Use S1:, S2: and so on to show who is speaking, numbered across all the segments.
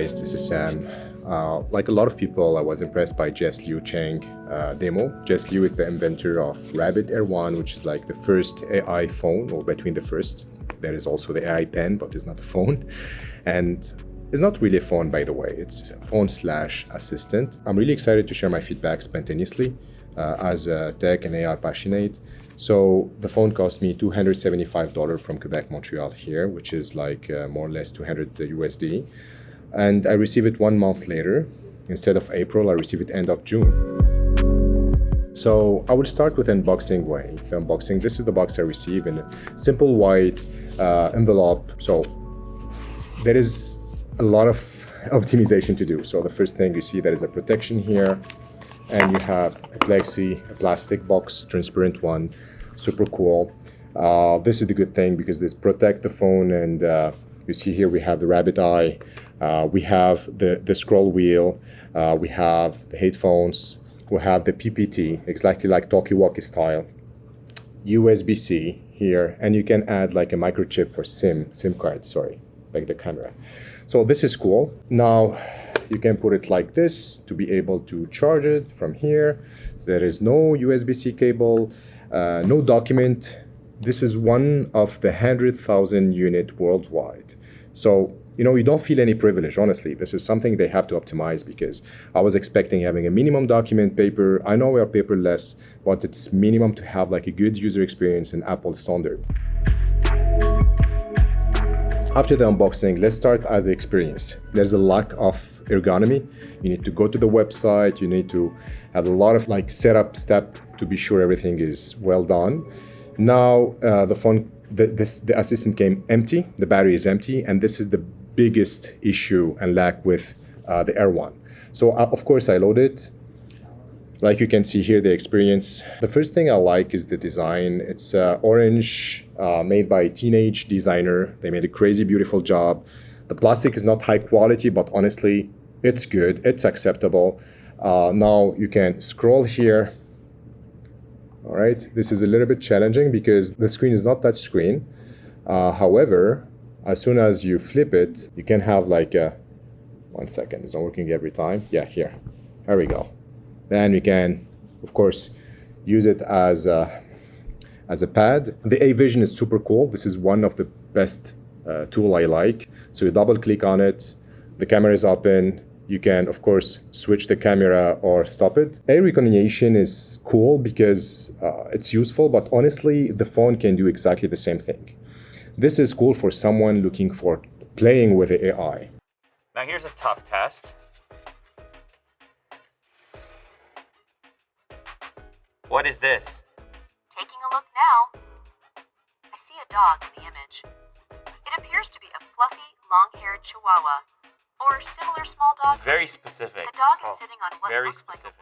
S1: guys, this is Sam. Like a lot of people, I was impressed by Jess Liu Cheng demo. Jess Liu is the inventor of Rabbit Air 1, which is like the first AI phone, or between the first. There is also the AI pen, but it's not a phone. And it's not really a phone, by the way. It's a phone/assistant. I'm really excited to share my feedback spontaneously as a tech and AI passionate. So the phone cost me $275 from Quebec, Montreal here, which is like more or less 200 USD. And I receive it 1 month later. Instead of April, I receive it end of June. So I will start with unboxing way. Unboxing, this is the box I received in a simple white envelope. So there is a lot of optimization to do. So the first thing you see, there is a protection here, and you have a plastic box, transparent one, super cool. This is the good thing because this protect the phone, and you see here we have the rabbit eye, we have the scroll wheel, we have the headphones, we have the PPT, exactly like talkie-walkie style, USB-C here, and you can add like a microchip for SIM card, like the camera. So this is cool. Now you can put it like this to be able to charge it from here. So there is no USB-C cable, no document. This is one of the 100,000 unit worldwide. So, you don't feel any privilege, honestly. This is something they have to optimize because I was expecting having a minimum document paper. I know we are paperless, but it's minimum to have like a good user experience in Apple standard. After the unboxing, let's start as the experience. There's a lack of ergonomy. You need to go to the website. You need to have a lot of like setup step to be sure everything is well done. Now the phone, the assistant came empty. The battery is empty, and this is the biggest issue and lack with the Air 1. So of course I load it. Like you can see here, the experience. The first thing I like is the design. It's orange, made by a teenage designer. They made a crazy beautiful job. The plastic is not high quality, but honestly, it's good. It's acceptable. Now you can scroll here. All right, this is a little bit challenging because the screen is not touch screen. However, as soon as you flip it, you can have like a, 1 second, it's not working every time. Yeah, here we go. Then you can, of course, use it as a pad. The A-Vision is super cool. This is one of the best tool I like. So you double click on it, the camera is open. You can, of course, switch the camera or stop it. A recognition is cool because it's useful, but honestly, the phone can do exactly the same thing. This is cool for someone looking for playing with the AI.
S2: Now here's a tough test. What is this?
S3: Taking a look now. I see a dog in the image. It appears to be a fluffy, long-haired Chihuahua, or similar small dog.
S2: Very specific.
S3: The dog is sitting on what
S2: very
S3: looks
S2: specific.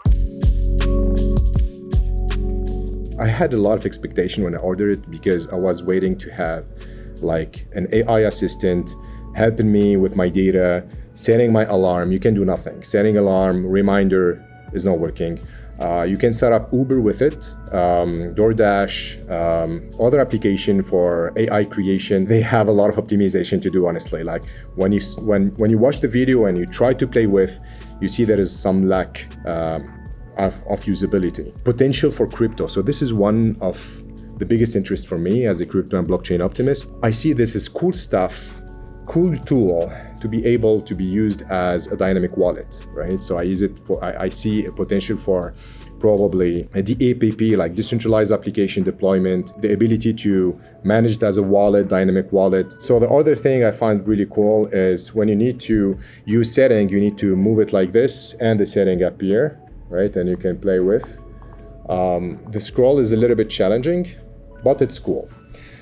S3: like a
S1: I had a lot of expectation when I ordered it because I was waiting to have like an AI assistant helping me with my data, setting my alarm. You can do nothing. Setting alarm, reminder is not working. You can set up Uber with it, DoorDash, other application for AI creation. They have a lot of optimization to do, honestly. Like when you watch the video and you try to play with, you see there is some lack of usability. Potential for crypto. So this is one of the biggest interest for me as a crypto and blockchain optimist. I see this as cool stuff, cool tool to be able to be used as a dynamic wallet, right? So I use it for, I see a potential for probably the APP, like decentralized application deployment, the ability to manage it as a wallet, dynamic wallet. So the other thing I find really cool is when you need to use setting, you need to move it like this and the setting appear, right? And you can play with. The scroll is a little bit challenging, but it's cool.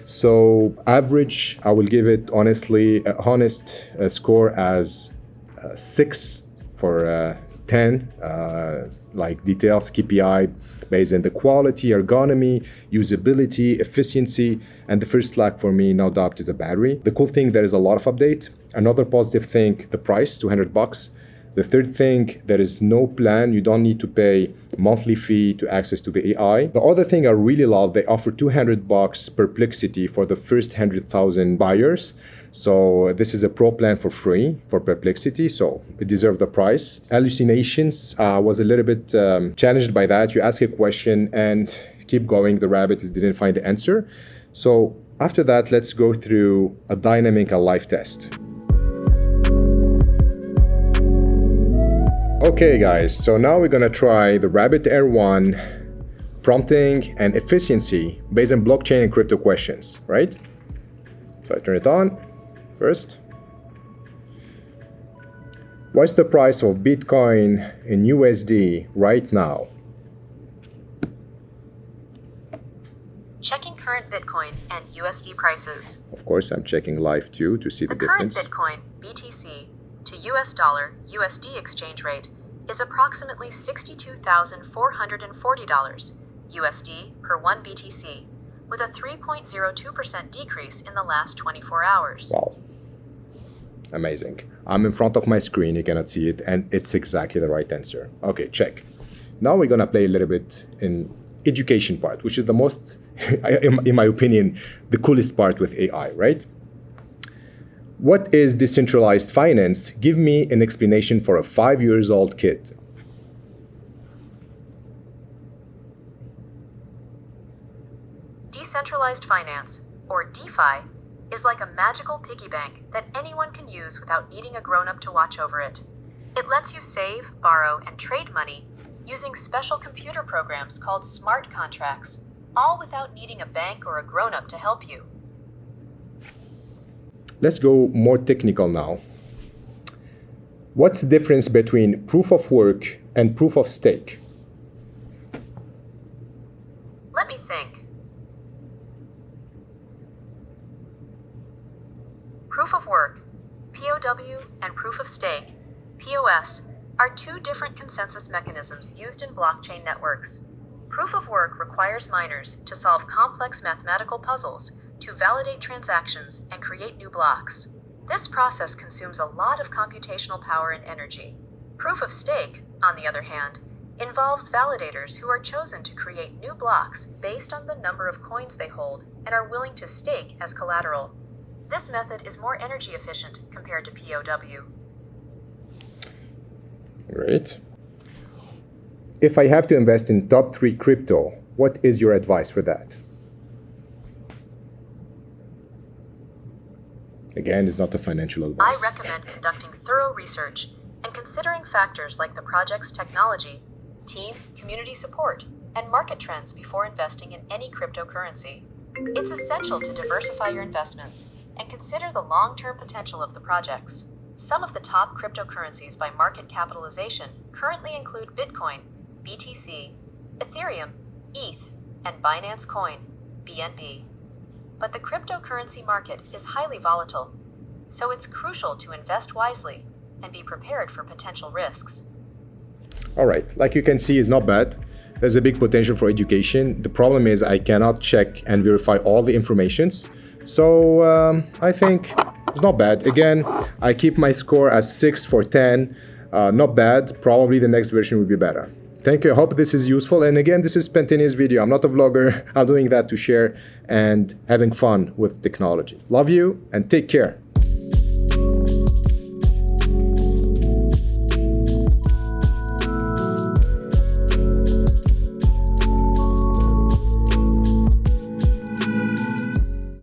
S1: So average, I will give it honestly, a honest score as 6 for 10, like details, KPI, based on the quality, ergonomy, usability, efficiency, and the first lack for me, no doubt, is the battery. The cool thing, there is a lot of update. Another positive thing, the price, $200. The third thing, there is no plan. You don't need to pay monthly fee to access to the AI. The other thing I really love, they offer $200 Perplexity for the first 100,000 buyers. So this is a pro plan for free for Perplexity, so it deserves the price. Hallucinations was a little bit challenged by that. You ask a question and keep going. The rabbit didn't find the answer. So after that, let's go through a dynamic and live test. Okay guys, so now we're gonna try the Rabbit Air 1 prompting and efficiency based on blockchain and crypto questions, right? So I turn it on first. What's the price of Bitcoin in USD right now?
S3: Checking current Bitcoin and USD prices.
S1: Of course, I'm checking live too to see the difference.
S3: The current Bitcoin BTC to US dollar USD exchange rate is approximately $62,440 USD per 1 BTC, with a 3.02% decrease in the last 24 hours.
S1: Wow. Amazing. I'm in front of my screen, you cannot see it, and it's exactly the right answer. Okay, check. Now we're gonna play a little bit in education part, which is the most, in my opinion, the coolest part with AI, right? What is decentralized finance? Give me an explanation for a 5-year-old kid.
S3: Decentralized finance, or DeFi, is like a magical piggy bank that anyone can use without needing a grown-up to watch over it. It lets you save, borrow, and trade money using special computer programs called smart contracts, all without needing a bank or a grown-up to help you.
S1: Let's go more technical now. What's the difference between proof of work and proof of stake?
S3: Let me think. Proof of work, POW, and proof of stake, POS, are two different consensus mechanisms used in blockchain networks. Proof of work requires miners to solve complex mathematical puzzles to validate transactions and create new blocks. This process consumes a lot of computational power and energy. Proof of stake, on the other hand, involves validators who are chosen to create new blocks based on the number of coins they hold and are willing to stake as collateral. This method is more energy efficient compared to POW.
S1: Great. If I have to invest in top 3 crypto, what is your advice for that? Again, it's not a financial advice.
S3: I recommend conducting thorough research and considering factors like the project's technology, team, community support, and market trends before investing in any cryptocurrency. It's essential to diversify your investments and consider the long-term potential of the projects. Some of the top cryptocurrencies by market capitalization currently include Bitcoin, BTC, Ethereum, ETH, and Binance Coin, BNB. But the cryptocurrency market is highly volatile, so it's crucial to invest wisely and be prepared for potential risks.
S1: All right, like you can see, it's not bad. There's a big potential for education. The problem is I cannot check and verify all the informations. So I think it's not bad. Again, I keep my score as 6 for 10. Not bad. Probably the next version will be better. Thank you. I hope this is useful. And again, this is spontaneous video. I'm not a vlogger. I'm doing that to share and having fun with technology. Love you and take care.